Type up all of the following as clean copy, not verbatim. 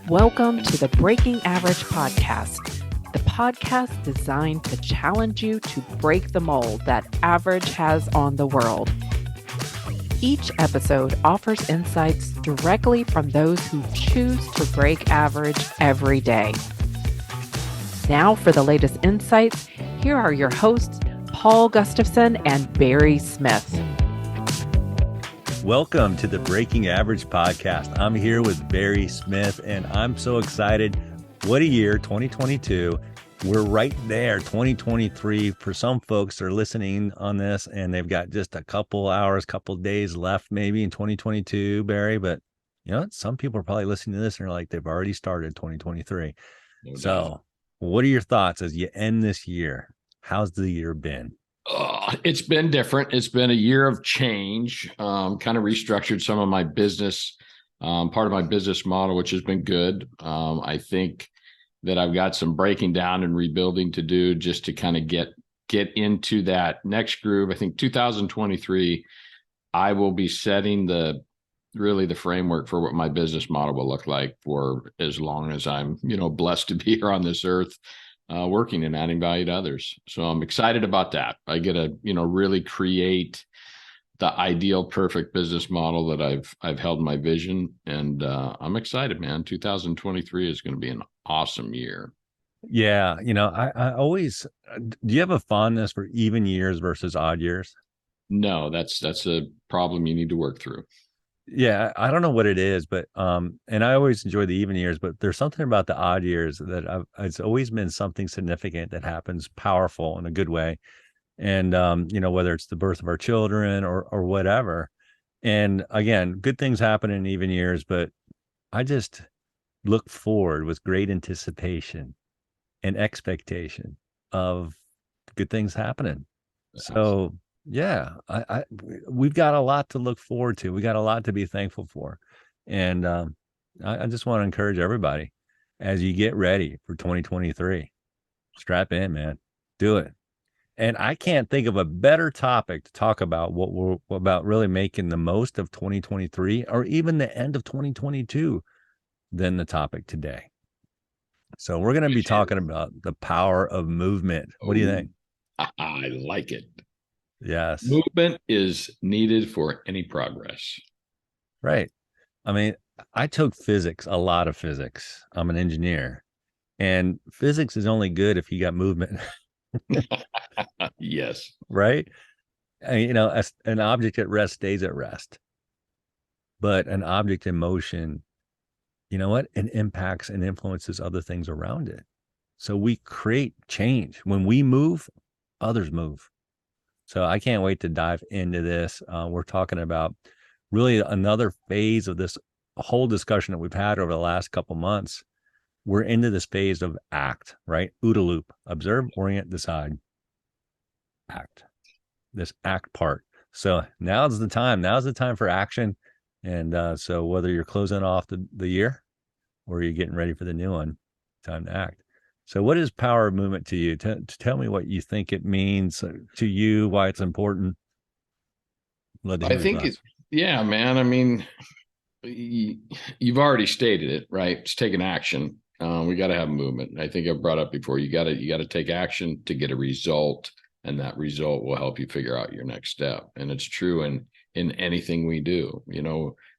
Welcome to the Breaking Average podcast, the podcast designed to challenge you to break the mold that average has on the world. Each episode offers insights directly from those who choose to break average every day. Now for the latest insights, here are your hosts, Paul Gustafson and Barry Smith. Welcome to the Breaking Average podcast. I'm here with Barry Smith, and I'm so excited. What a year, 2022. We're right there, 2023. For some folks that are listening on this, and they've got just a couple hours, couple days left maybe in 2022, Barry. But you know, some people are probably listening to this and they're like, they've already started 2023. No So doubt. what are your thoughts as you end this year? How's the year been? It's been different. It's been a year of change. Kind of restructured some of my business, part of my business model, which has been good. I think that I've got some breaking down and rebuilding to do just to kind of get into that next groove. I think 2023, I will be setting the framework for what my business model will look like for as long as I'm, blessed to be here on this earth. Working and adding value to others. So I'm excited about that. I get to, really create the ideal, perfect business model that I've held my vision. And I'm excited, man. 2023 is going to be an awesome year. Yeah. I always, do you have a fondness for even years versus odd years? No, that's a problem you need to work through. Yeah, I don't know what it is, but and I always enjoy the even years, but there's something about the odd years that it's always been something significant that happens, powerful in a good way. And whether it's the birth of our children or whatever. And again, good things happen in even years, but I just look forward with great anticipation and expectation of good things happening. So yeah, we've got a lot to look forward to. We got a lot to be thankful for. And I just want to encourage everybody as you get ready for 2023, strap in, man, do it. And I can't think of a better topic to talk about about really making the most of 2023 or even the end of 2022 than the topic today. So we're going to be talking about the power of movement. What do you think? I like it. Yes. Movement is needed for any progress. Right. I mean, I took physics, a lot of physics. I'm an engineer, and physics is only good if you got movement. Yes. Right. An object at rest stays at rest, but an object in motion, you know what? It impacts and influences other things around it. So we create change. When we move, others move. So I can't wait to dive into this. We're talking about really another phase of this whole discussion that we've had over the last couple months. We're into this phase of ACT, right? OODA loop: observe, orient, decide, act. This ACT part. So now's the time. Now's the time for action. And so whether you're closing off the year or you're getting ready for the new one, time to act. So what is power of movement to you? Tell me what you think it means to you, why it's important. I think yeah, man. I mean, you've already stated it, right? It's taking action. We got to have movement. I think I've brought up before, you got to take action to get a result, and that result will help you figure out your next step. And it's true in anything we do.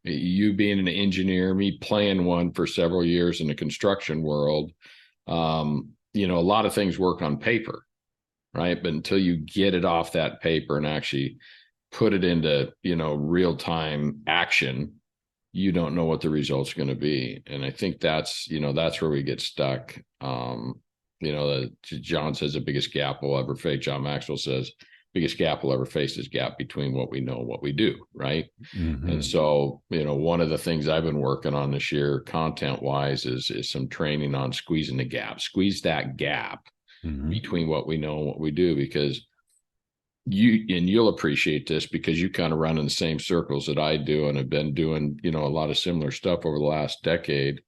You being an engineer, me playing one for several years in the construction world, a lot of things work on paper, right? But until you get it off that paper and actually put it into, real-time action, you don't know what the result's going to be. And I think that's where we get stuck. John says the biggest gap we'll ever face. John Maxwell says biggest gap we'll ever face is gap between what we know and what we do, right? Mm-hmm. And so, one of the things I've been working on this year, content-wise, is some training on squeezing the gap. Squeeze that gap between what we know and what we do, because you'll appreciate this because you kind of run in the same circles that I do and have been doing, a lot of similar stuff over the last decade.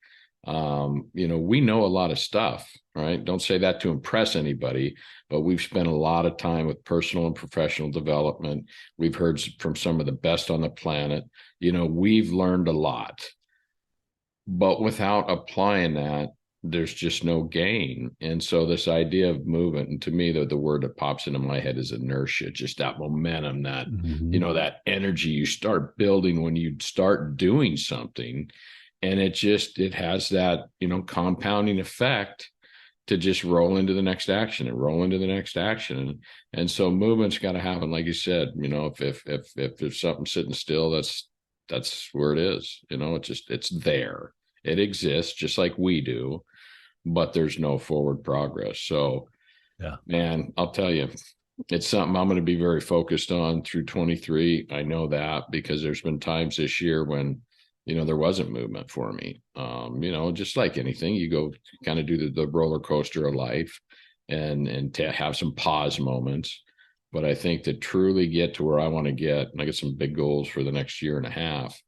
We know a lot of stuff, right? Don't say that to impress anybody, but we've spent a lot of time with personal and professional development. We've heard from some of the best on the planet. We've learned a lot. But without applying that, there's just no gain. And so this idea of movement, and to me, the word that pops into my head is inertia, just that momentum, that, that energy you start building when you start doing something. And it has that, compounding effect to just roll into the next action and roll into the next action. And so movement's got to happen. Like you said, if there's something sitting still, that's where it is. It's there. It exists just like we do, but there's no forward progress. So, yeah, man, I'll tell you, it's something I'm going to be very focused on through 23. I know that because there's been times this year when, there wasn't movement for me. Just like anything, you go kind of do the roller coaster of life and to have some pause moments. But I think to truly get to where I want to get, and I got some big goals for the next year and a half,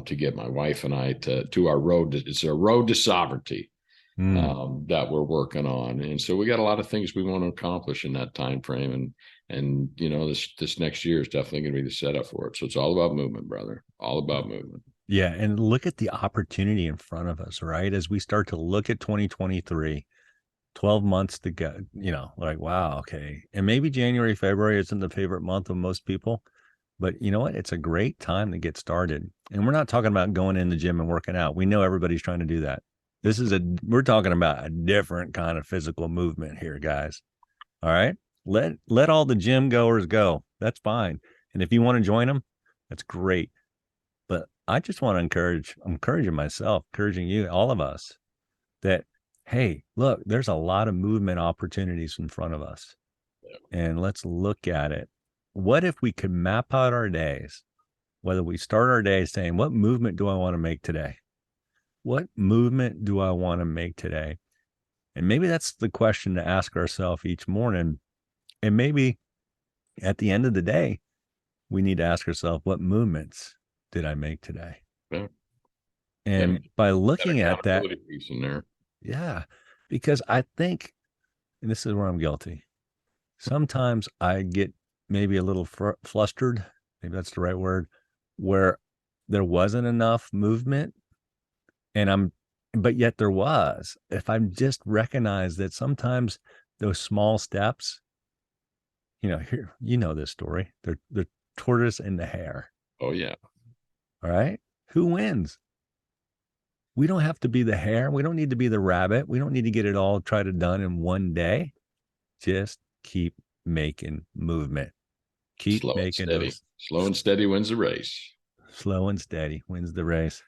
to get my wife and I to our road. It's a road to sovereignty that we're working on. And so we got a lot of things we want to accomplish in that time frame. And this next year is definitely going to be the setup for it. So it's all about movement, brother. All about movement. Yeah. And look at the opportunity in front of us, right? As we start to look at 2023, 12 months to go, like, wow, okay. And maybe January, February isn't the favorite month of most people, but you know what? It's a great time to get started. And we're not talking about going in the gym and working out. We know everybody's trying to do that. We're talking about a different kind of physical movement here, guys. All right. Let all the gym goers go. That's fine. And if you want to join them, that's great. But I just want to I'm encouraging myself, encouraging you, all of us, that, hey, look, there's a lot of movement opportunities in front of us. And let's look at it. What if we could map out our days, whether we start our day saying, what movement do I want to make today? What movement do I want to make today? And maybe that's the question to ask ourselves each morning. And maybe at the end of the day, we need to ask ourselves, what movements did I make today? Yeah. And by looking at that, piece in there. Yeah, because I think, and this is where I'm guilty, sometimes I get maybe a little flustered, maybe that's the right word, where there wasn't enough movement, but yet there was. If I just recognize that sometimes those small steps, here, this story, the tortoise and the hare. Oh yeah. All right. Who wins? We don't have to be the hare. We don't need to be the rabbit. We don't need to get it all done in one day. Just keep making movement. Keep making steady. Slow and steady wins the race. Slow and steady wins the race.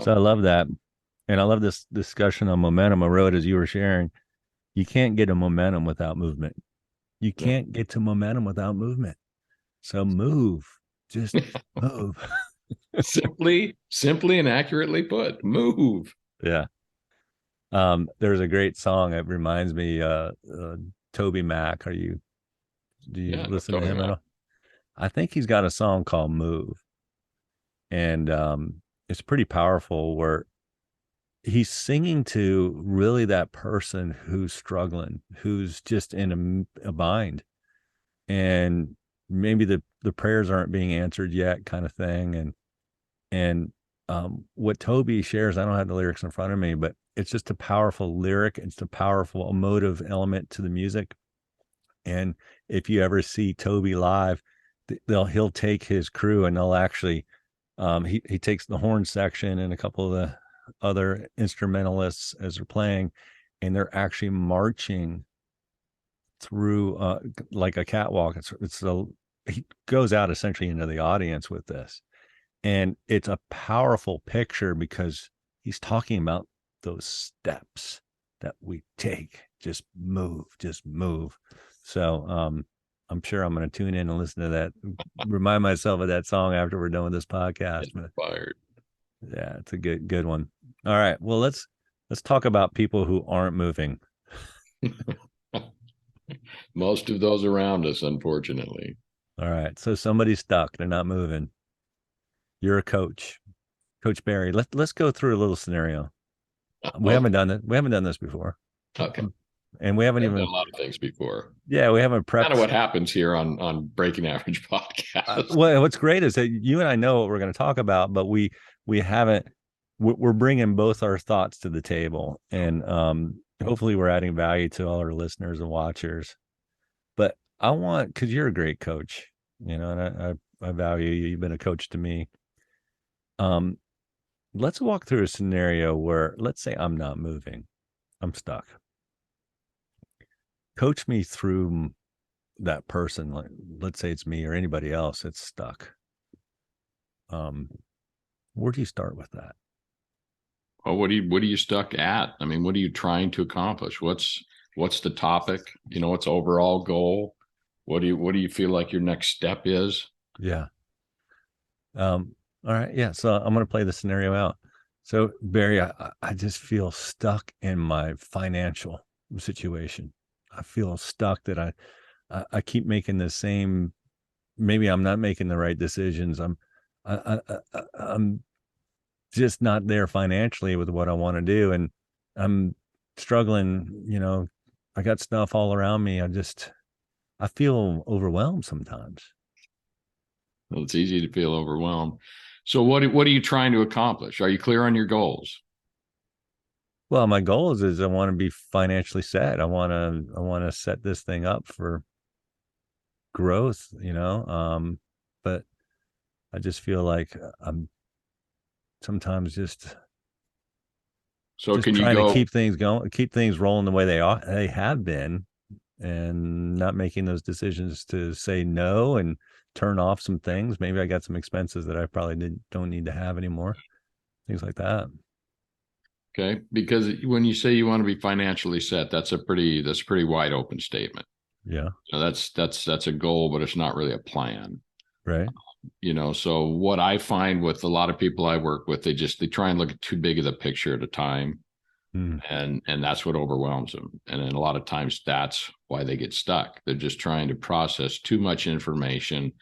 So I love that. And I love this discussion on momentum. I wrote, as you were sharing, you can't get a momentum without movement. You can't get to momentum without movement. So move. Just move. Simply and accurately put, move. Yeah. There's a great song. It reminds me, Toby Mac. Do you listen to him at all? I think he's got a song called Move. And it's pretty powerful, where he's singing to really that person who's struggling, who's just in a bind. And maybe the prayers aren't being answered yet, kind of thing. And what Toby shares, I don't have the lyrics in front of me, but it's just a powerful lyric. It's a powerful emotive element to the music. And if you ever see Toby live, he'll take his crew and they'll actually, he takes the horn section and a couple of the other instrumentalists as they're playing, and they're actually marching through like a catwalk. He goes out essentially into the audience with this. And it's a powerful picture because he's talking about those steps that we take. Just move. So I'm sure I'm going to tune in and listen to that, remind myself of that song after we're done with this podcast. Inspired. Yeah, it's a good one. All right. Well, let's talk about people who aren't moving. Most of those around us, unfortunately. All right. So somebody's stuck. They're not moving. You're a coach, Coach Barry. Let's go through a little scenario. We haven't done it. We haven't done this before. Okay. And we haven't even done a lot of things before. Yeah, we haven't prepped. Kind of what happens here on Breaking Average podcast. Well, what's great is that you and I know what we're going to talk about, but we haven't we're bringing both our thoughts to the table, and hopefully we're adding value to all our listeners and watchers. But I want, because you're a great coach, and I value you. You've been a coach to me. Let's walk through a scenario where, let's say I'm not moving, I'm stuck. Coach me through that person. Like, let's say it's me or anybody else that's stuck. Where do you start with that? Well, what are you stuck at? I mean, what are you trying to accomplish? What's the topic? What's the overall goal? What do you feel like your next step is? Yeah. All right. Yeah. So I'm going to play the scenario out. So Barry, I just feel stuck in my financial situation. I feel stuck that I keep making the same, maybe I'm not making the right decisions. I'm just not there financially with what I want to do. And I'm struggling, I got stuff all around me. I feel overwhelmed sometimes. Well, it's easy to feel overwhelmed. So what are you trying to accomplish? Are you clear on your goals? Well, my goals is I want to be financially set. I want to set this thing up for growth, but I just feel like I'm sometimes just can you trying go to keep things going, keep things rolling the way they have been, and not making those decisions to say no and turn off some things. Maybe I got some expenses that I probably don't need to have anymore. Things like that. Okay. Because when you say you want to be financially set, that's a pretty wide open statement. Yeah. So that's a goal, but it's not really a plan. Right. So what I find with a lot of people I work with, they try and look at too big of the picture at a time. And that's what overwhelms them. And then a lot of times that's why they get stuck. They're just trying to process too much information.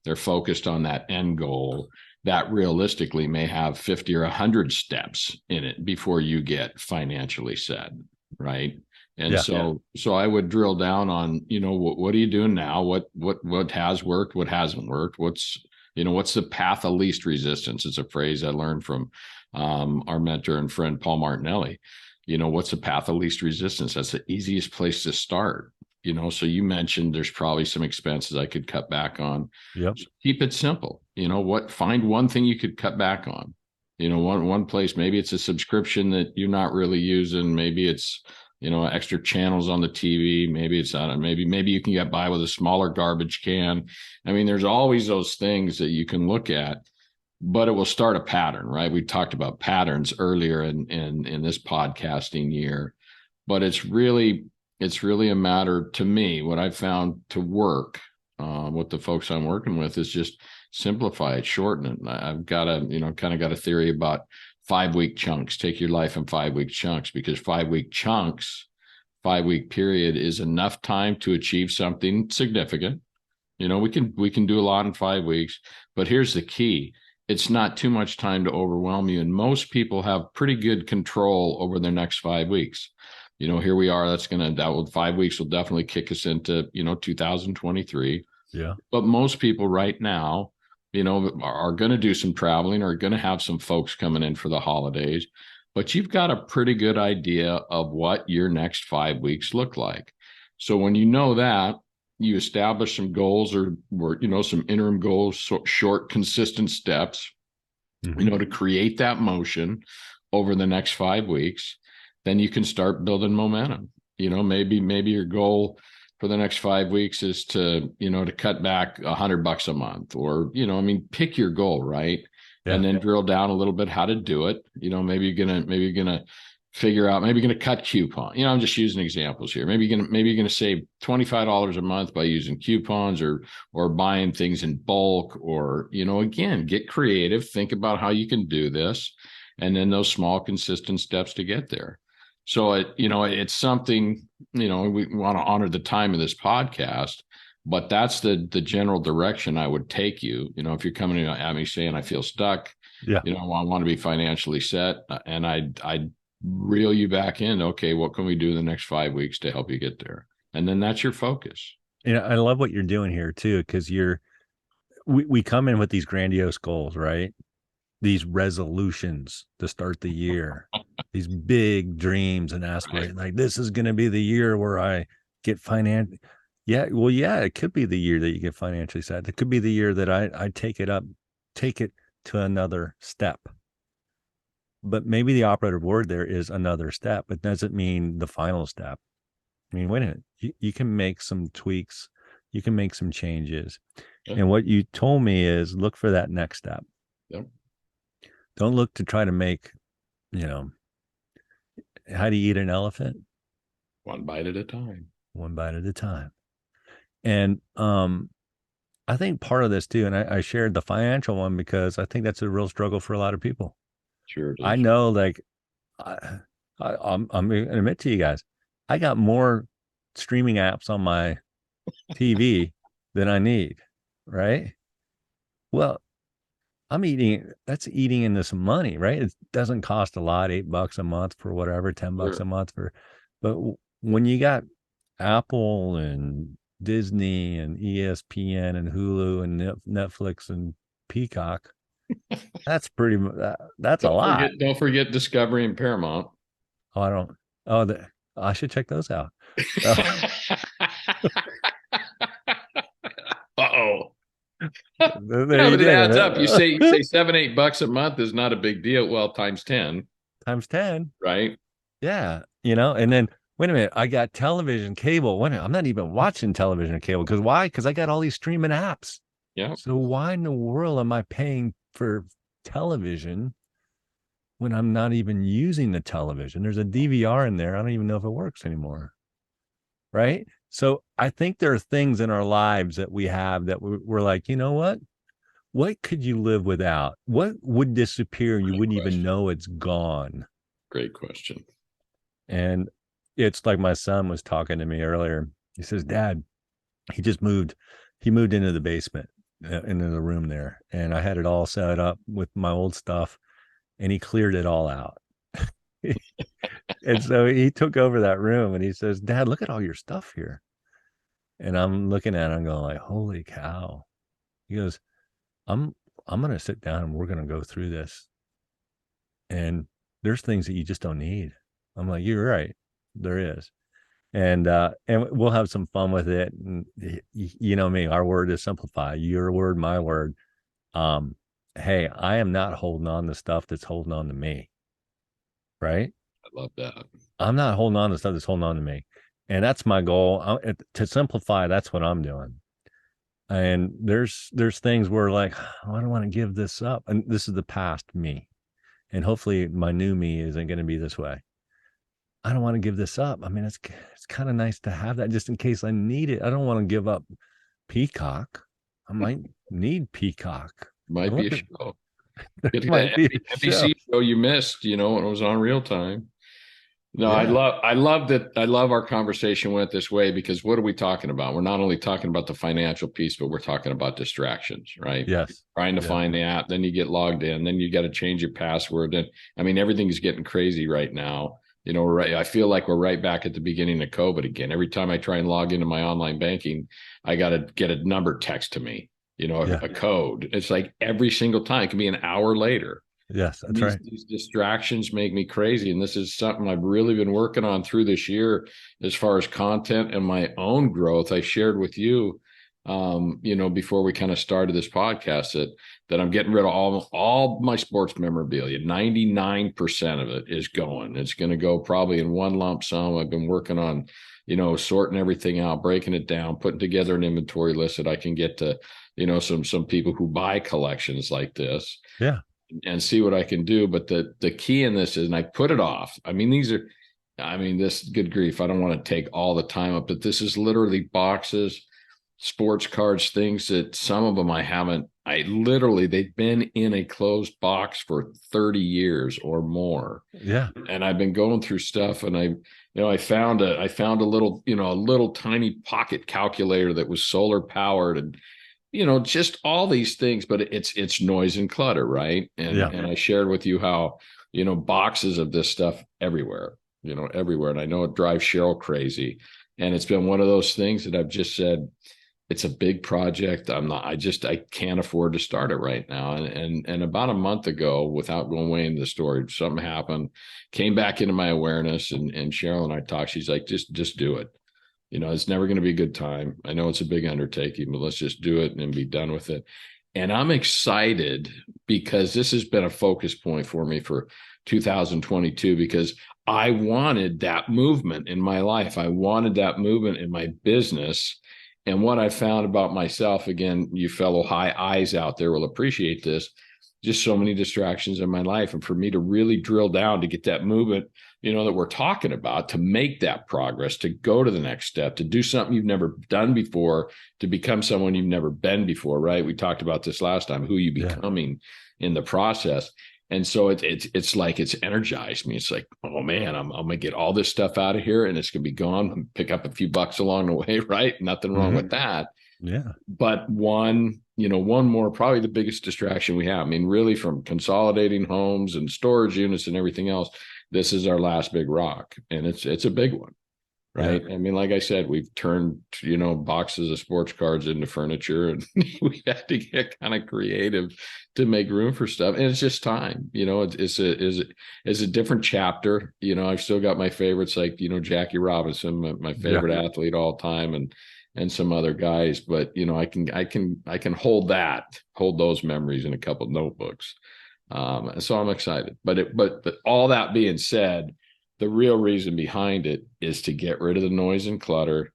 They're focused on that end goal that realistically may have 50 or 100 steps in it before you get financially set. Right. And so I would drill down on, what are you doing now? What has worked? What hasn't worked? What's the path of least resistance? It's a phrase I learned from our mentor and friend, Paul Martinelli. What's the path of least resistance? That's the easiest place to start. So you mentioned there's probably some expenses I could cut back on. Yep. So keep it simple. Find one thing you could cut back on. One place, maybe it's a subscription that you're not really using. Maybe it's, extra channels on the TV. Maybe it's not, maybe you can get by with a smaller garbage can. I mean, there's always those things that you can look at, but it will start a pattern, right? We talked about patterns earlier in this podcasting year, but it's really a matter, to me, what I've found to work with the folks I'm working with is just simplify it, shorten it. I've got a theory about 5-week chunks. Take your life in 5-week chunks, because 5-week chunks, 5-week period is enough time to achieve something significant. We can do a lot in 5 weeks, but here's the key. It's not too much time to overwhelm you. And most people have pretty good control over their next 5 weeks. Here we are. 5 weeks will definitely kick us into, 2023. Yeah. But most people right now, are going to do some traveling, or going to have some folks coming in for the holidays. But you've got a pretty good idea of what your next 5 weeks look like. So when you know that, you establish some goals or some interim goals, short, consistent steps, to create that motion over the next 5 weeks, then you can start building momentum. Maybe your goal for the next 5 weeks is to cut back $100 a month, or, pick your goal, right? Yeah. And then drill down a little bit how to do it. Maybe you're gonna figure out, maybe you're going to cut coupon. I'm just using examples here. Maybe you're going to save $25 a month by using coupons or buying things in bulk, or, again, get creative, think about how you can do this, and then those small, consistent steps to get there. So it's something, we want to honor the time of this podcast, but that's the general direction I would take you. If you're coming at me saying, I feel stuck, I want to be financially set, and I'd reel you back in. Okay, what can we do in the next 5 weeks to help you get there? And then that's your focus. I love what you're doing here too, because we come in with these grandiose goals, right? these resolutions to start the year, these big dreams and aspirations. Like, this is going to be the year where I get financial. Yeah, well, yeah, it could be the year that you get financially set. It could be the year that I take it to another step. But maybe the operative word there is another step. It doesn't mean the final step. I mean, wait a minute. You can make some tweaks. You can make some changes. Yeah. And what you told me is look for that next step. Yep. Don't look to try to make, how do you eat an elephant? One bite at a time. One bite at a time. And I think part of this too, and I shared the financial one because I think that's a real struggle for a lot of people. Sure. I know, like, I'm going to admit to you guys, I got more streaming apps on my TV than I need, right? Well, that's eating into some money, right? It doesn't cost a lot, $8 a month for whatever, $10 a month but when you got Apple and Disney and ESPN and Hulu and Netflix and Peacock, that's a lot. Don't forget Discovery and Paramount. I should check those out. Uh-oh. But it adds up. You say $7-8 a month is not a big deal. Well, times 10. Times 10. Right. Yeah. And then wait a minute, I got television, cable. Wait a minute, I'm not even watching television or cable. Because why? Because I got all these streaming apps. Yeah. So why in the world am I paying for television when I'm not even using the television? There's a DVR in there. I don't even know if it works anymore. Right. So I think there are things in our lives that we have that we're like, you know what could you live without? What would disappear? You wouldn't even know it's gone. Great question. And it's like my son was talking to me earlier. He says, Dad, he moved into the basement, into the room there. And I had it all set up with my old stuff and he cleared it all out. And so he took over that room and he says, Dad, look at all your stuff here. And I'm looking at it, I'm going like, holy cow. He goes, I'm going to sit down and we're going to go through this. And there's things that you just don't need. I'm like, you're right. There is. And we'll have some fun with it. And you know me, our word is simplify. Your word, my word. Hey, I am not holding on to stuff that's holding on to me. Right? I love that. I'm not holding on to stuff that's holding on to me. And that's my goal. To simplify, that's what I'm doing. And there's things where like, oh, I don't want to give this up. And this is the past me. And hopefully my new me isn't going to be this way. I don't want to give this up. I mean, it's kind of nice to have that just in case I need it. I don't want to give up Peacock. I might need Peacock. Might be a show. Get that NBC show you missed, when it was on real time. No, yeah. I love our conversation went this way because what are we talking about? We're not only talking about the financial piece, but we're talking about distractions, right? Yes. Trying to find the app, then you get logged in, then you got to change your password. And I mean, everything's getting crazy right now. I feel like we're right back at the beginning of COVID again. Every time I try and log into my online banking, I got to get a number text to me, a code. It's like every single time. It can be an hour later. Yes, that's right. These distractions make me crazy. And this is something I've really been working on through this year as far as content and my own growth. I shared with you, before we kind of started this podcast that I'm getting rid of all my sports memorabilia. 99% of it is going. It's going to go probably in one lump sum. I've been working on, sorting everything out, breaking it down, putting together an inventory list that I can get to, some people who buy collections like this. Yeah. And see what I can do. But the key in this is, and I put it off. I mean, this good grief. I don't want to take all the time up, but this is literally boxes, sports cards, things that some of them they've been in a closed box for 30 years or more. Yeah. And I've been going through stuff and I found a little tiny pocket calculator that was solar powered and, just all these things, but it's noise and clutter. Right. And I shared with you how, boxes of this stuff everywhere. And I know it drives Cheryl crazy. And it's been one of those things that I've just said, it's a big project. I can't afford to start it right now. And about a month ago, without going way into the story, something happened, came back into my awareness, and Cheryl and I talked. She's like, just do it. It's never going to be a good time. I know it's a big undertaking, but let's just do it and be done with it. And I'm excited because this has been a focus point for me for 2022, because I wanted that movement in my life. I wanted that movement in my business. And what I found about myself, again, you fellow high eyes out there will appreciate this, just so many distractions in my life. And for me to really drill down to get that movement, that we're talking about, to make that progress, to go to the next step, to do something you've never done before, to become someone you've never been before, right? We talked about this last time, who you becoming in the process. And so it's like, it's energized me. It's like, oh man, I'm gonna get all this stuff out of here, and it's gonna be gone. Pick up a few bucks along the way, right? Nothing wrong with that. Yeah. But one more, probably the biggest distraction we have. I mean, really, from consolidating homes and storage units and everything else, this is our last big rock, and it's a big one. Right. Yeah. I mean, like I said, we've turned, boxes of sports cards into furniture, and we had to get kind of creative to make room for stuff. And it's just time, it's a different chapter. I've still got my favorites, like, Jackie Robinson, my favorite athlete all time, and some other guys, but I can hold those memories in a couple of notebooks. So I'm excited, but all that being said, the real reason behind it is to get rid of the noise and clutter,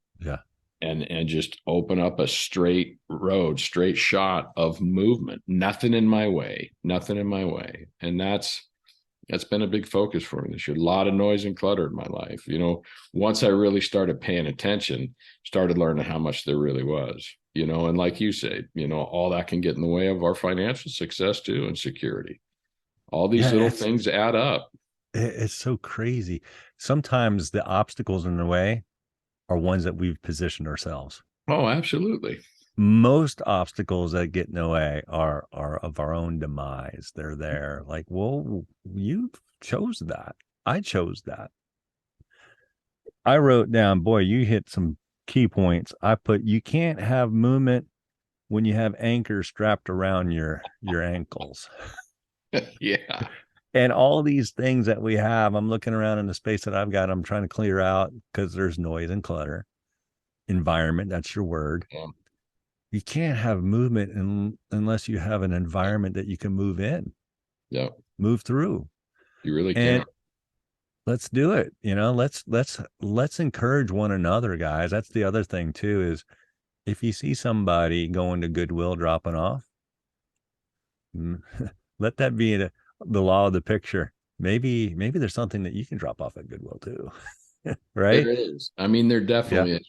and just open up a straight road, straight shot of movement. Nothing in my way. And that's been a big focus for me this year. A lot of noise and clutter in my life. Once I really started paying attention, started learning how much there really was, and like you say, all that can get in the way of our financial success too, and security. All these little things add up. It's so crazy. Sometimes the obstacles in the way are ones that we've positioned ourselves. Oh, absolutely. Most obstacles that get in the way are of our own demise. They're there. Like, well, you chose that. I chose that. I wrote down, boy, you hit some key points. I put, you can't have movement when you have anchors strapped around your ankles. Yeah. And all these things that we have, I'm looking around in the space that I've got, I'm trying to clear out because there's noise and clutter. Environment, that's your word. Yeah. You can't have movement unless you have an environment that you can move in. Yeah. Move through. You really can. Let's do it. Let's encourage one another, guys. That's the other thing too, is if you see somebody going to Goodwill dropping off, let that be the law of the picture. Maybe there's something that you can drop off at Goodwill too. Right? There is. I mean, there definitely is.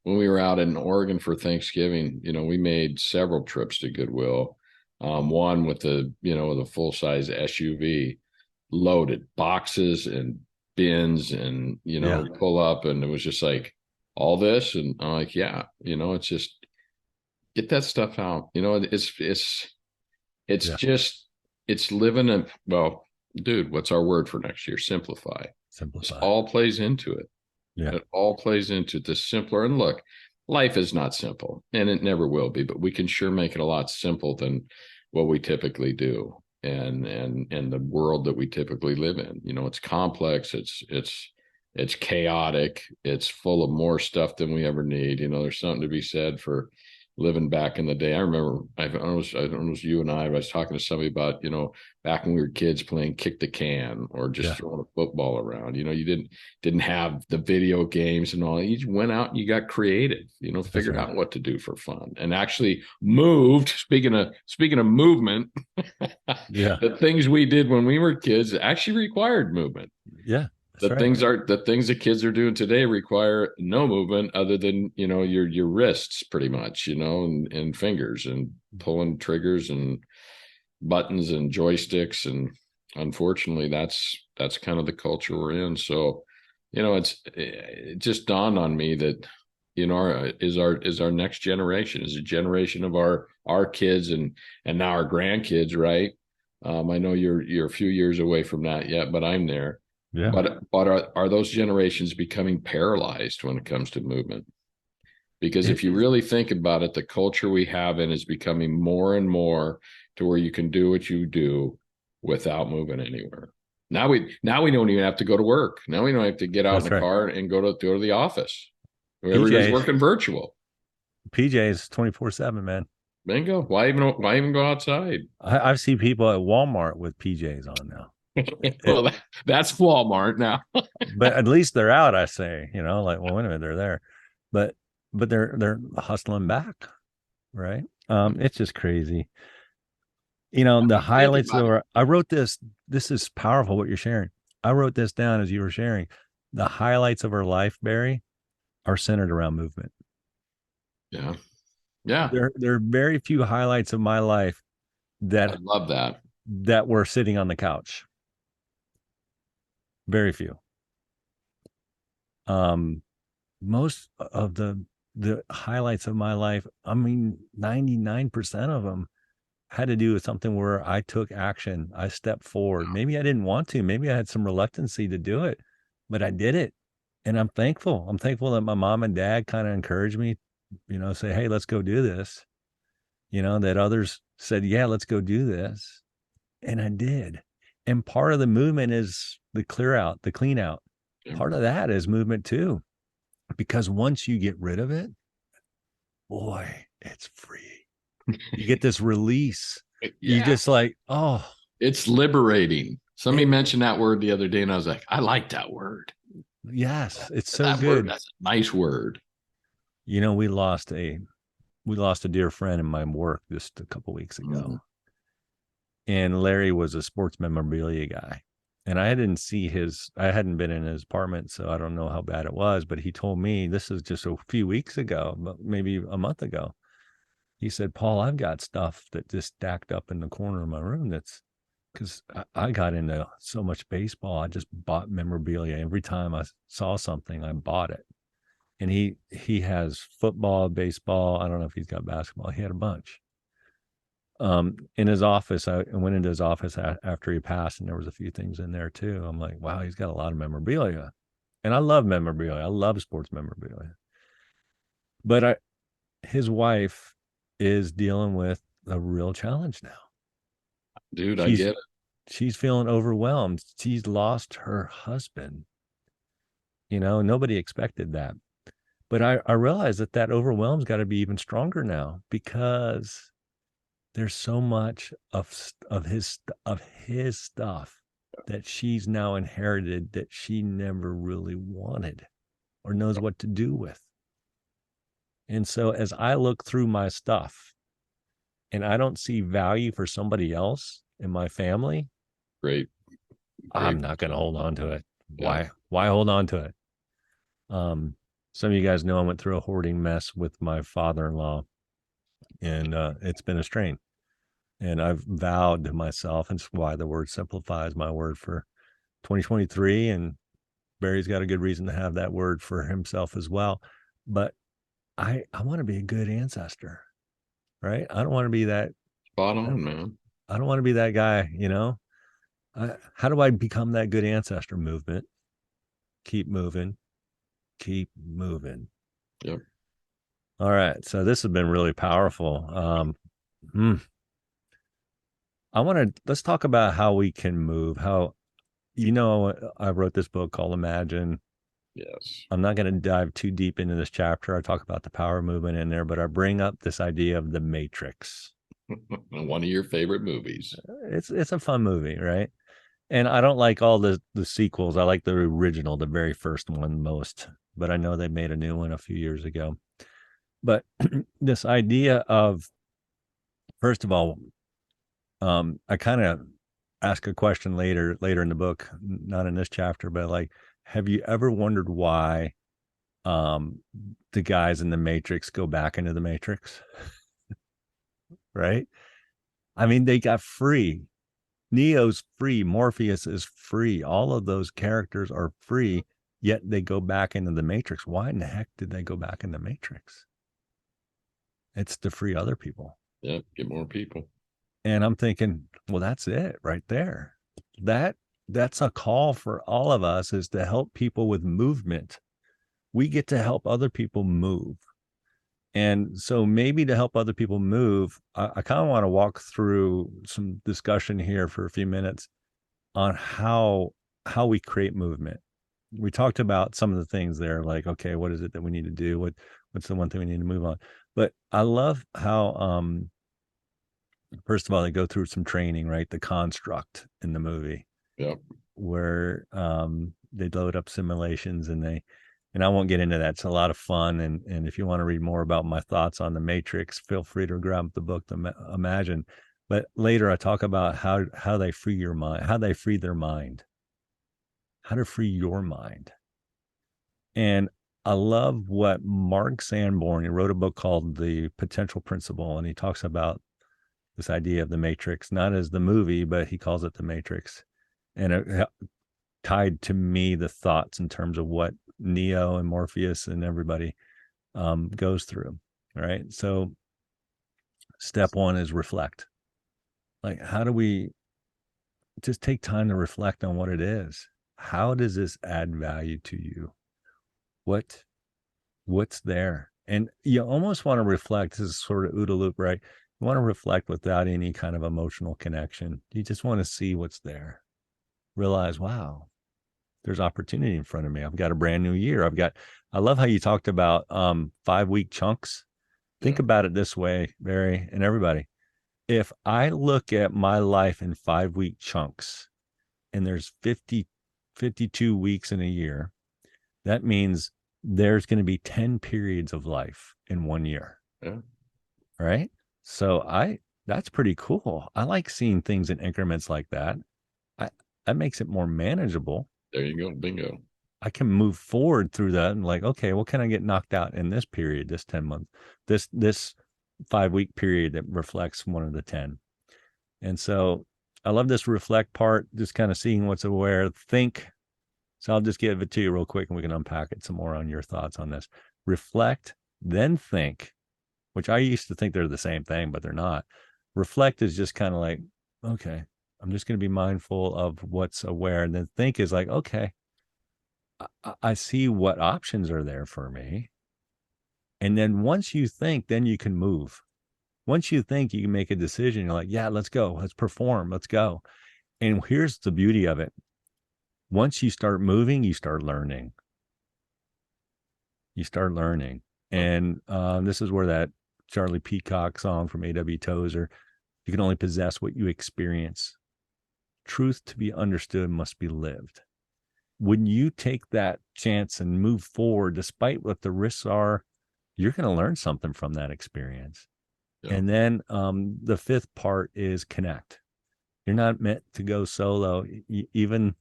When we were out in Oregon for Thanksgiving, we made several trips to Goodwill. One with with a full-size SUV, loaded boxes and bins, and pull up, and it was just like all this, and I'm like, it's just get that stuff out. It's living in, well, dude, what's our word for next year? Simplify. It all plays into it. Yeah. It all plays into the simpler. And look, life is not simple, and it never will be, but we can sure make it a lot simple than what we typically do. And the world that we typically live in, it's complex. It's chaotic. It's full of more stuff than we ever need. There's something to be said for living back in the day. I remember, I don't know, it was you and I was talking to somebody about, back when we were kids playing kick the can or just throwing a football around. You didn't have the video games and all. You just went out and you got creative, figured out what to do for fun, and actually moved. Speaking of movement, the things we did when we were kids actually required movement. Yeah. The things that kids are doing today require no movement other than, your wrists pretty much, and fingers and pulling triggers and buttons and joysticks. And unfortunately, that's kind of the culture we're in. So, it just dawned on me that, is our next generation, is a generation of our kids and now our grandkids, right? I know you're a few years away from that yet, but I'm there. Yeah. But are those generations becoming paralyzed when it comes to movement? Because if you really think about it, the culture we have in is becoming more and more to where you can do what you do without moving anywhere. Now we don't even have to go to work. Now we don't have to get out in the car and go to the office. Everybody's working virtual. PJ's 24/7, man. Bingo. Why even go outside? I've seen people at Walmart with PJs on now. Well, that's Walmart now. But at least they're out, I say, like, well, wait a minute, they're there. But they're hustling back, right? It's just crazy. The highlights I wrote this is powerful what you're sharing. I wrote this down as you were sharing. The highlights of our life, Barry, are centered around movement. Yeah. Yeah. There are very few highlights of my life that I love that were sitting on the couch. Very few. Most of the highlights of my life, 99% of them had to do with something where I took action. I stepped forward. Maybe I didn't want to. Maybe I had some reluctancy to do it, but I did it. And I'm thankful. I'm thankful that my mom and dad kind of encouraged me, say, hey, let's go do this. That others said, yeah, let's go do this. And I did. And part of the movement is the clean out. Part of that is movement too. Because once you get rid of it, boy, it's free. You get this release. Yeah. You just like, oh. It's liberating. Somebody mentioned that word the other day, and I was like, I like that word. Yes, it's so good. That's a nice word. We lost a dear friend in my work just a couple weeks ago. Mm-hmm. And Larry was a sports memorabilia guy. And I hadn't been in his apartment, so I don't know how bad it was, but he told me, this is just a few weeks ago, but maybe a month ago. He said, Paul, I've got stuff that just stacked up in the corner of my room. That's because I got into so much baseball. I just bought memorabilia. Every time I saw something, I bought it. And he has football, baseball. I don't know if he's got basketball. He had a bunch. In his office, I went into his office after he passed, and there was a few things in there too. I'm like, wow, he's got a lot of memorabilia. And I love memorabilia. I love sports memorabilia. But his wife is dealing with a real challenge now. Dude, I get it. She's feeling overwhelmed. She's lost her husband. Nobody expected that. But I realize that overwhelm's got to be even stronger now, because there's so much of his stuff that she's now inherited that she never really wanted or knows what to do with. And so as I look through my stuff and I don't see value for somebody else in my family, great. I'm not going to hold on to it. Yeah. Why hold on to it? Some of you guys know I went through a hoarding mess with my father-in-law, and it's been a strain. And I've vowed to myself, and it's why the word simplify is my word for 2023. And Barry's got a good reason to have that word for himself as well. But I want to be a good ancestor, right? I don't want to be that. Spot on, man. I don't want to be that guy, how do I become that good ancestor? Movement. Keep moving. Keep moving. Yep. All right. So this has been really powerful. Let's talk about how we can move. I wrote this book called Imagine. Yes. I'm not going to dive too deep into this chapter. I talk about the power movement in there, but I bring up this idea of the Matrix. One of your favorite movies. It's a fun movie, right? And I don't like all the sequels. I like the original, the very first one most, but I know they made a new one a few years ago. But this idea of, first of all, I kind of ask a question later in the book, not in this chapter, but like, have you ever wondered why the guys in the Matrix go back into the Matrix? Right? I mean, they got free. Neo's free. Morpheus is free. All of those characters are free, yet they go back into the Matrix. Why in the heck did they go back in the Matrix? It's to free other people. Yeah, get more people. And I'm thinking, well, that's it right there. That's a call for all of us, is to help people with movement. We get to help other people move. And so maybe to help other people move, I kind of want to walk through some discussion here for a few minutes on how we create movement. We talked about some of the things there, like, okay, what is it that we need to do? What's the one thing we need to move on? But I love how, first of all, they go through some training, right? The construct in the movie, where they load up simulations and I won't get into that. It's a lot of fun. And if you want to read more about my thoughts on the Matrix, feel free to grab the book, Imagine. But later I talk about how they free your mind, how they free their mind, how to free your mind. And I love what Mark Sanborn, he wrote a book called The Potential Principle, and he talks about this idea of the Matrix, not as the movie, but he calls it the Matrix. And it tied to me the thoughts in terms of what Neo and Morpheus and everybody goes through. Right. So step one is reflect. Like, how do we just take time to reflect on what it is? How does this add value to you? What's there? And you almost want to reflect. This is sort of OODA loop, right? You want to reflect without any kind of emotional connection. You just want to see what's there. Realize, wow, there's opportunity in front of me. I've got a brand new year. I love how you talked about 5-week chunks. Think about it this way, Barry, and everybody. If I look at my life in 5-week chunks, and there's 52 weeks in a year, that means there's going to be 10 periods of life in 1 year. Yeah. Right? So that's pretty cool. I like seeing things in increments like that. That makes it more manageable. There you go. Bingo. I can move forward through that and like, okay, what can I get knocked out in this period, this 10 month, this 5-week period that reflects one of the 10. And so I love this reflect part, just kind of seeing what's aware, think. So I'll just give it to you real quick and we can unpack it some more on your thoughts on this. Reflect, then think, which I used to think they're the same thing, but they're not. Reflect is just kind of like, okay, I'm just going to be mindful of what's aware. And then think is like, okay, I see what options are there for me. And then once you think, then you can move. Once you think, you can make a decision. You're like, yeah, let's go. Let's perform. Let's go. And here's the beauty of it. Once you start moving, you start learning. You start learning. And this is where that Charlie Peacock song from A.W. Tozer, you can only possess what you experience. Truth to be understood must be lived. When you take that chance and move forward, despite what the risks are, you're going to learn something from that experience. Yeah. And then the fifth part is connect. You're not meant to go solo. Even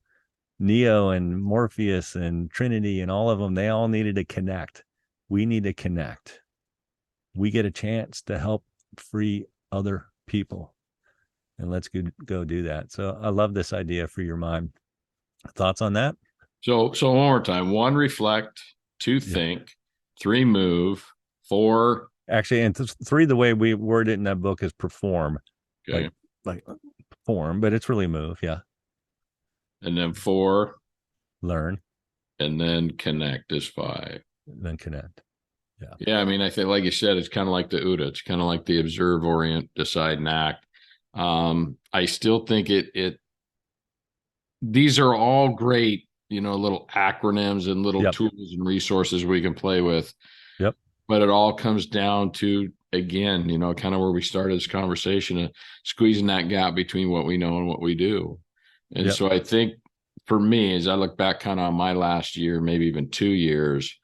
Neo and Morpheus and Trinity and all of them, they all needed to connect. We need to connect. We get a chance to help free other people. And let's go do that. So I love this idea for your mind. Thoughts on that? So one more time. 1, reflect. 2, think. 3, move. 4. Actually, and 3, the way we word it in that book is perform. Okay. Like perform, but it's really move. Yeah. And then 4. Learn. And then connect is 5. Then connect. Yeah. Yeah. I mean, I think, like you said, it's kind of like the OODA. It's kind of like the observe, orient, decide, and act. I still think these are all great, little acronyms and little tools and resources we can play with. Yep. But it all comes down to, again, kind of where we started this conversation, squeezing that gap between what we know and what we do. And so I think for me, as I look back kind of on my last year, maybe even 2 years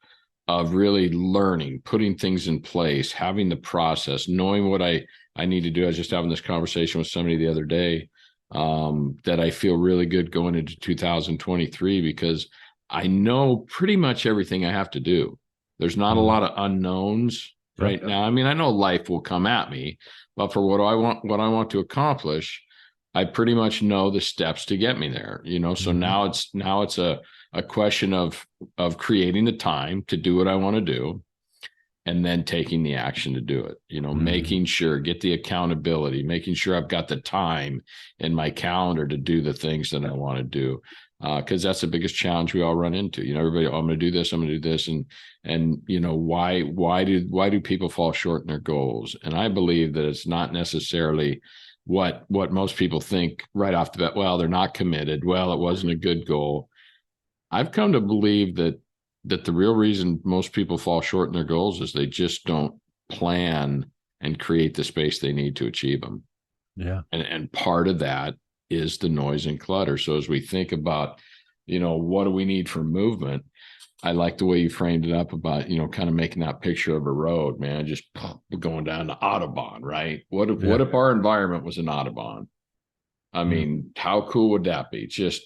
of really learning, putting things in place, having the process, knowing what I need to do. I was just having this conversation with somebody the other day that I feel really good going into 2023 because I know pretty much everything I have to do. There's not a lot of unknowns right now. I mean, I know life will come at me, but for what I want to accomplish, I pretty much know the steps to get me there. So now it's a question of creating the time to do what I want to do. And then taking the action to do it, making sure, get the accountability, making sure I've got the time in my calendar to do the things that I want to do. because that's the biggest challenge we all run into. Everybody, oh, I'm going to do this, I'm going to do this, and why do people fall short in their goals? And I believe that it's not necessarily what most people think right off the bat. Well, they're not committed. Well, it wasn't a good goal. I've come to believe that the real reason most people fall short in their goals is they just don't plan and create the space they need to achieve them. Yeah. And part of that is the noise and clutter. So as we think about, what do we need for movement? I like the way you framed it up about, kind of making that picture of a road, man, just going down the Autobahn, right? What if our environment was an Autobahn? I mean, how cool would that be? Just,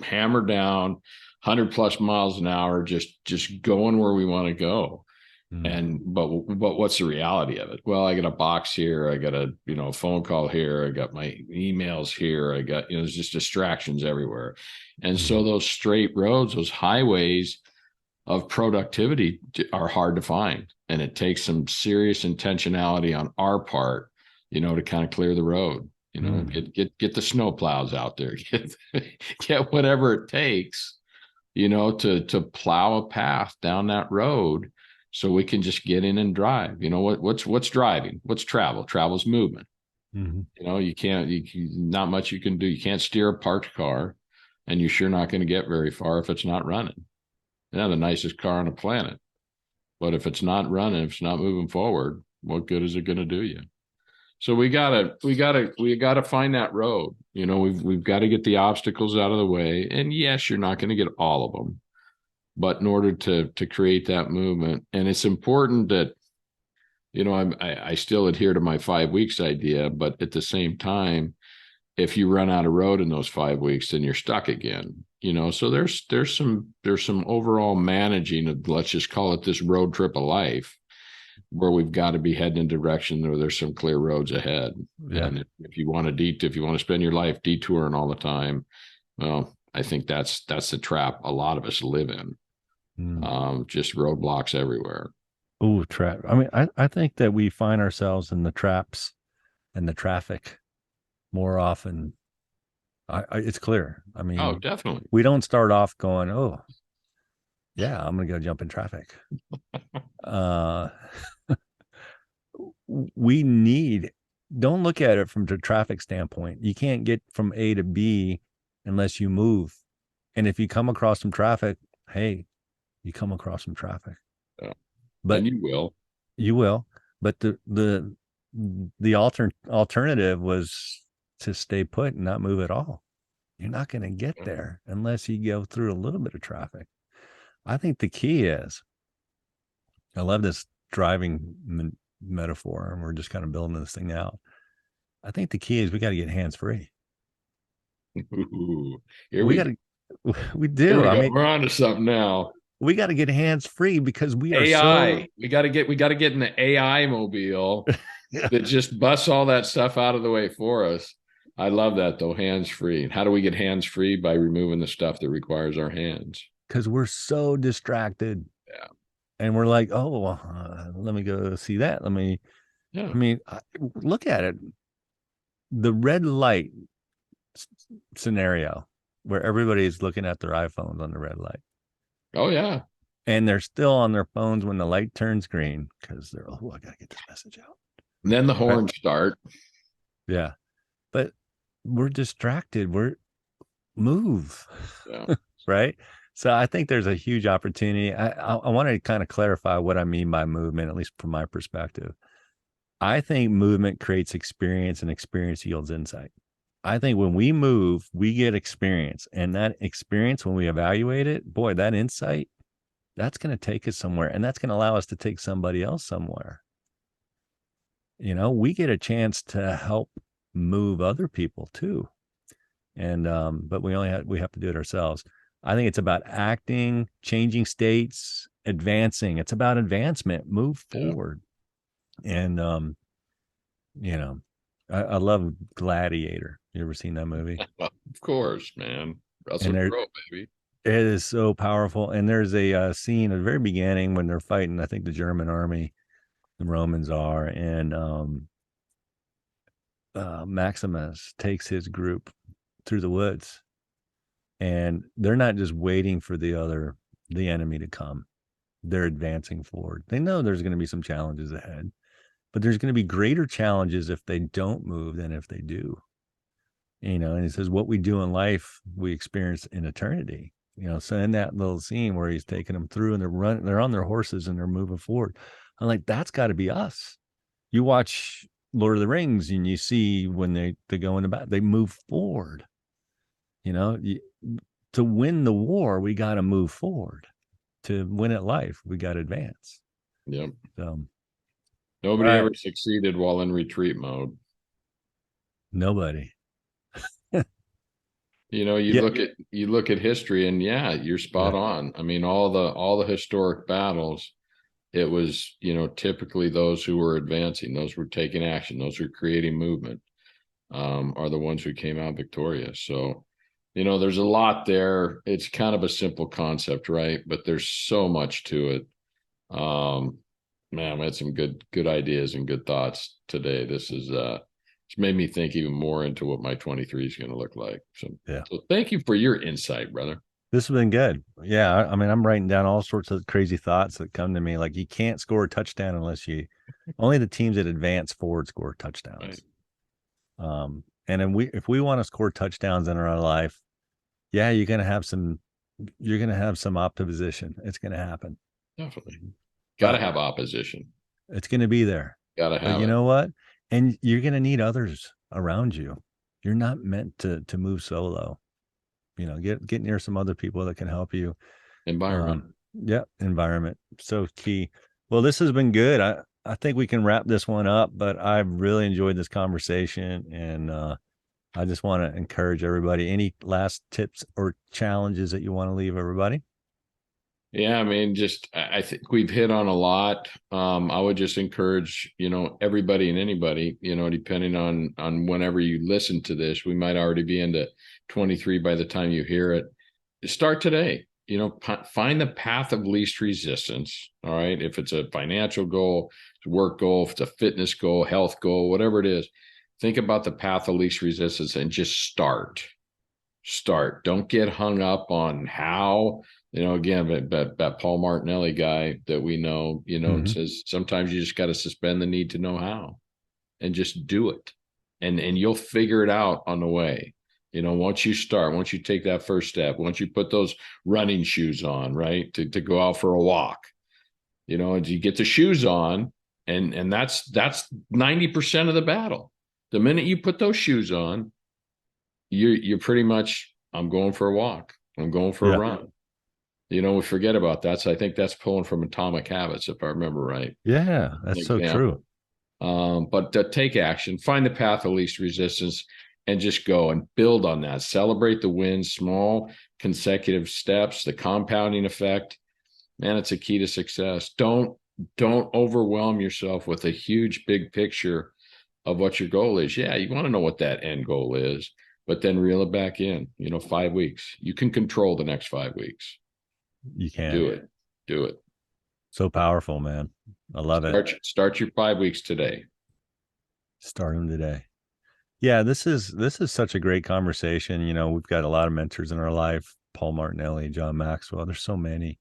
hammer down 100+ miles an hour, just going where we want to go. But what's the reality of it? Well, I got a box here, I got a phone call here, I got my emails here, I got there's just distractions everywhere. And so those straight roads, those highways of productivity are hard to find, and it takes some serious intentionality on our part, to kind of clear the road. Get the snow plows out there, get whatever it takes, to plow a path down that road so we can just get in and drive. What's driving? What's travel? Travel's movement. Not much you can do. You can't steer a parked car, and you're sure not going to get very far if it's not running. The nicest car on the planet, but if it's not running, if it's not moving forward, what good is it going to do you? So we gotta find that road. We've got to get the obstacles out of the way. And yes, you're not going to get all of them, but in order to create that movement, and it's important that, I still adhere to my 5 weeks idea, but at the same time, if you run out of road in those 5 weeks, then you're stuck again. So there's some overall managing of, let's just call it this road trip of life, where we've got to be heading in a direction where there's some clear roads ahead. Yeah. And if you want to spend your life detouring all the time, well, I think that's the trap a lot of us live in. Just roadblocks everywhere. Oh, trap. I mean, I think that we find ourselves in the traps and the traffic more often. It's clear. I mean, oh, definitely. We don't start off going, oh, yeah, I'm going to go jump in traffic. Don't look at it from the traffic standpoint. You can't get from A to B unless you move. And if you come across some traffic, hey, you come across some traffic. Yeah. But and you will. But the alternative was to stay put and not move at all. You're not going to get there unless you go through a little bit of traffic. I think the key is, I love this driving metaphor, and we're just kind of building this thing out. I think the key is we got to get hands free. We do. We're on to something now. We got to get hands free because we are AI. We got to get in the AI mobile that just busts all that stuff out of the way for us. I love that though. Hands free. How do we get hands free? By removing the stuff that requires our hands. Because we're so distracted. Yeah. And we're like, oh, let me go see that. I mean, look at it. The red light scenario where everybody's looking at their iPhones on the red light. Oh, yeah. And they're still on their phones when the light turns green because they're, I got to get this message out. And then the horns start. Yeah. But we're distracted. Move. Yeah. Right? So I think there's a huge opportunity. I want to kind of clarify what I mean by movement, at least from my perspective. I think movement creates experience, and experience yields insight. I think when we move, we get experience, and that experience, when we evaluate it, boy, that insight, that's going to take us somewhere, and that's going to allow us to take somebody else somewhere. We get a chance to help move other people too. And, but we have to do it ourselves. I think it's about acting, changing states, advancing. It's about advancement, move forward. And, I love Gladiator. You ever seen that movie? Of course, man. Russell Crowe, baby. It is so powerful. And there's a scene at the very beginning when they're fighting, I think the German army, the Romans are, and Maximus takes his group through the woods. And they're not just waiting for the enemy to come. They're advancing forward. They know there's going to be some challenges ahead, but there's going to be greater challenges if they don't move than if they do. And he says, what we do in life, we experience in eternity. So in that little scene where he's taking them through and they're on their horses and they're moving forward. I'm like, that's got to be us. You watch Lord of the Rings and you see when they go into battle, they move forward. To win the war, we got to move forward. To win at life, we got to advance. Yep. So, nobody ever succeeded while in retreat mode. Nobody. You look at history, and you're spot on. I mean, all the historic battles, it was, typically those who were advancing, those who were taking action, those who were creating movement, are the ones who came out victorious. So, there's a lot there. It's kind of a simple concept, right? But there's so much to it. Man, I had some good ideas and good thoughts today. This is it's made me think even more into what my 23 is going to look like. So thank you for your insight, brother. This has been good. Yeah. I mean, I'm writing down all sorts of crazy thoughts that come to me. Like, you can't score a touchdown unless only the teams that advance forward score touchdowns. Right. And then if we want to score touchdowns in our life, you're going to have some opposition. It's going to happen. Definitely. Got to have opposition. It's going to be there. Got to have you know what? And you're going to need others around you. You're not meant to move solo. Get near some other people that can help you. Environment. Environment. So key. Well, this has been good. I think we can wrap this one up, but I've really enjoyed this conversation, and I just want to encourage everybody. Any last tips or challenges that you want to leave everybody? Yeah, I mean, I think we've hit on a lot. I would just encourage, everybody and anybody, depending on whenever you listen to this, we might already be into 23 by the time you hear it. Start today. Find the path of least resistance. All right. If it's a financial goal, it's a work goal, if it's a fitness goal, health goal, whatever it is, think about the path of least resistance and just start. Don't get hung up on how. Again, that Paul Martinelli guy that we know, says sometimes you just got to suspend the need to know how and just do it. And you'll figure it out on the way. Once you take that first step, once you put those running shoes on, right, to go out for a walk, and you get the shoes on, and that's 90% of the battle. The minute you put those shoes on, you're pretty much, I'm going for a walk. I'm going for a run. We forget about that. So I think that's pulling from Atomic Habits, if I remember right. Yeah, that's so true. But take action, find the path of least resistance, and just go and build on that. Celebrate the wins, small consecutive steps, the compounding effect. Man, it's a key to success. Don't overwhelm yourself with a huge big picture of what your goal is. Yeah, you want to know what that end goal is, but then reel it back in. 5 weeks. You can control the next 5 weeks. You can do it. So powerful, man. I love it. Start your 5 weeks today. Start them today. Yeah, this is such a great conversation. We've got a lot of mentors in our life. Paul Martinelli, John Maxwell. There's so many.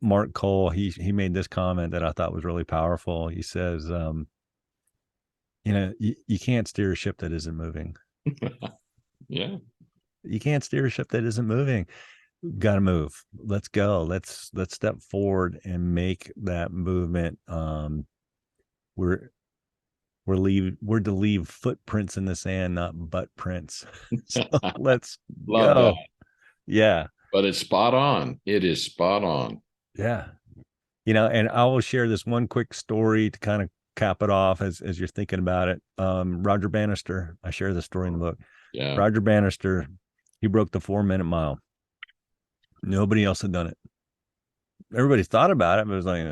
Mark Cole, he made this comment that I thought was really powerful. He says, you can't steer a ship that isn't moving. Yeah. You can't steer a ship that isn't moving. Got to move. Let's go. Let's step forward and make that movement. We're to leave footprints in the sand, not butt prints. So let's Love go. That. Yeah. But it's spot on. It is spot on. Yeah. And I will share this one quick story to kind of cap it off as you're thinking about it. Roger Bannister, I share the story in the book. Yeah. Roger Bannister, he broke the 4-minute mile. Nobody else had done it. Everybody thought about it, but it was like,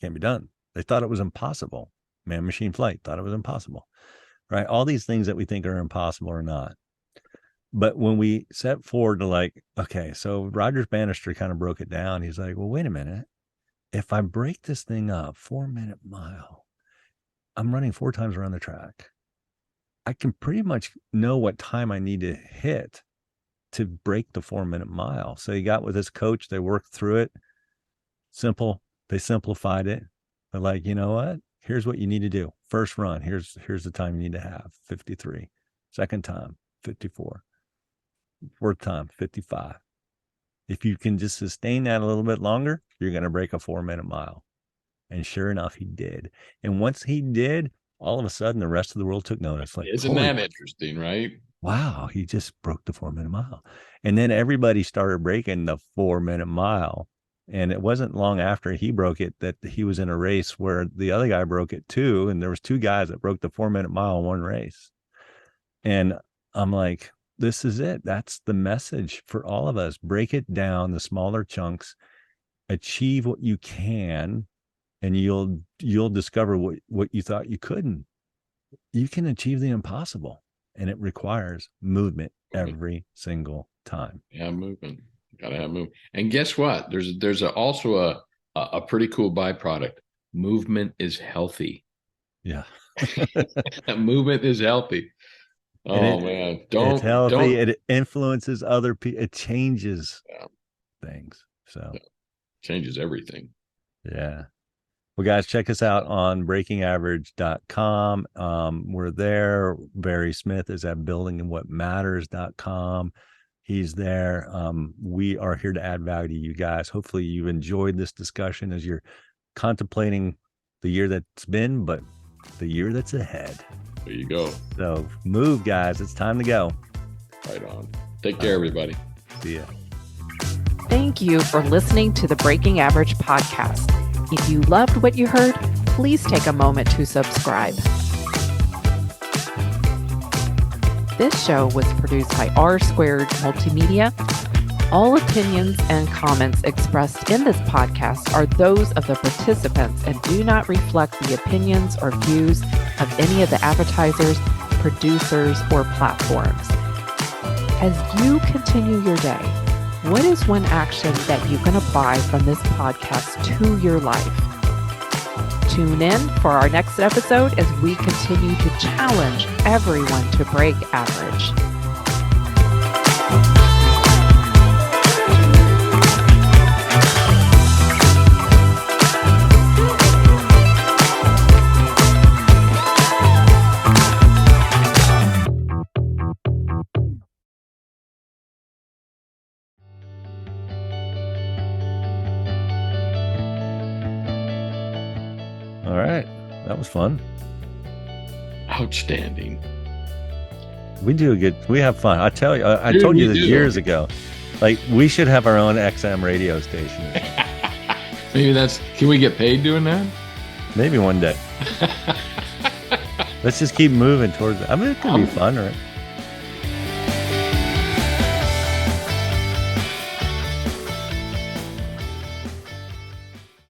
can't be done. They thought it was impossible. Man-machine flight thought it was impossible, right? All these things that we think are impossible are not. But when we set forward to okay, so Roger Bannister kind of broke it down. He's like, well, wait a minute. If I break this thing up, 4-minute mile, I'm running 4 times around the track. I can pretty much know what time I need to hit to break the 4-minute mile. So he got with his coach. They worked through it. Simple. They simplified it. They're like, you know what? Here's what you need to do. First run. Here's the time you need to have, 53. Second time, 54. Fourth time, 55. If you can just sustain that a little bit longer, you're going to break a 4-minute mile. And sure enough, he did. And once he did, all of a sudden, the rest of the world took notice. Like, isn't that interesting, right? Wow, he just broke the 4-minute mile. And then everybody started breaking the 4-minute mile. And it wasn't long after he broke it that he was in a race where the other guy broke it too. And there was 2 guys that broke the 4-minute mile in one race. And I'm like, this is it. That's the message for all of us. Break it down, the smaller chunks, achieve what you can, and you'll discover what you thought you couldn't. You can achieve the impossible, and it requires movement every single time. Yeah, movement. Gotta have movement. And guess what? There's also a pretty cool byproduct. Movement is healthy. Yeah. Movement is healthy. Oh man. It's healthy. It influences other people. It changes things. So changes everything. Yeah. Well, guys, check us out on breakingaverage.com. We're there. Barry Smith is at buildingwhatmatters.com. He's there. We are here to add value to you guys. Hopefully you've enjoyed this discussion as you're contemplating the year that's been, but the year that's ahead. There you go. So move, guys. It's time to go. Right on. Take care, everybody. See ya. Thank you for listening to the Breaking Average podcast. If you loved what you heard, please take a moment to subscribe. This show was produced by R Squared Multimedia. All opinions and comments expressed in this podcast are those of the participants and do not reflect the opinions or views of any of the advertisers, producers, or platforms. As you continue your day, what is one action that you can apply from this podcast to your life? Tune in for our next episode as we continue to challenge everyone to break average. All right. That was fun. Outstanding. We have fun. I tell you, I told you this years ago. Like, we should have our own XM radio station. Maybe can we get paid doing that? Maybe one day. Let's just keep moving towards it. I mean, it could be fun, right?